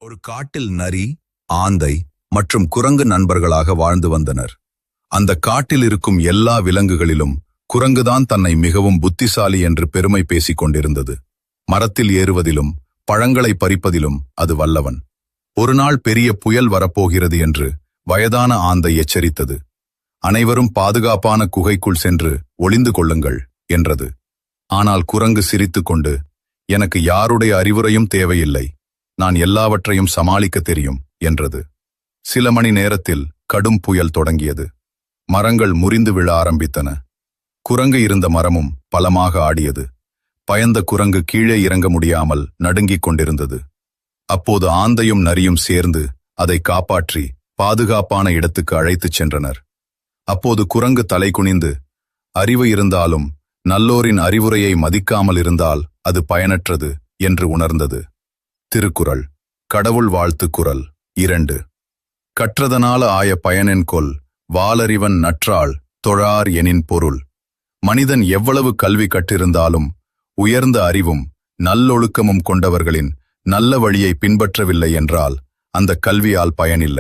ஒரு காட்டில் நரி, ஆந்தை மற்றும் குரங்கு நண்பர்களாக வாழ்ந்து வந்தனர். அந்த காட்டில் இருக்கும் எல்லா விலங்குகளிலும் குரங்குதான் தன்னை மிகவும் புத்திசாலி என்று பெருமை பேசிக் கொண்டிருந்தது. மரத்தில் ஏறுவதிலும் பழங்களை பறிப்பதிலும் அது வல்லவன். ஒரு நாள் பெரிய புயல் வரப்போகிறது என்று வயதான ஆந்தை எச்சரித்தது. அனைவரும் பாதுகாப்பான குகைக்குள் சென்று ஒளிந்து கொள்ளுங்கள் என்றது. ஆனால் குரங்கு சிரித்துக்கொண்டு, எனக்கு யாருடைய அறிவுரையும் தேவையில்லை, நான் எல்லாவற்றையும் சமாளிக்க தெரியும் என்றது. சில மணி நேரத்தில் கடும் புயல் தொடங்கியது. மரங்கள் முறிந்து விழ ஆரம்பித்தன. குரங்கு இருந்த மரமும் பலமாக ஆடியது. பயந்த குரங்கு கீழே இறங்க முடியாமல் நடுங்கிக் கொண்டிருந்தது. அப்போது ஆந்தையும் நரியும் சேர்ந்து அதை காப்பாற்றி பாதுகாப்பான இடத்துக்கு அழைத்துச் சென்றனர். அப்போது குரங்கு தலை குனிந்து, அறிவு இருந்தாலும் நல்லோரின் அறிவுரையை மதிக்காமல் இருந்தால் அது பயனற்றது என்று உணர்ந்தது. திருக்குறள் கடவுள் வாழ்த்து குறள் 2. கற்றதனால ஆய பயனென்கொல், வாலறிவன் நற்றாள் தொழார் எனின் பொருள். மனிதன் எவ்வளவு கல்வி கற்றிருந்தாலும் உயர்ந்த அறிவும் நல்லொழுக்கமும் கொண்டவர்களின் நல்ல வழியை பின்பற்றவில்லை என்றால் அந்த கல்வியால் பயனில்லை.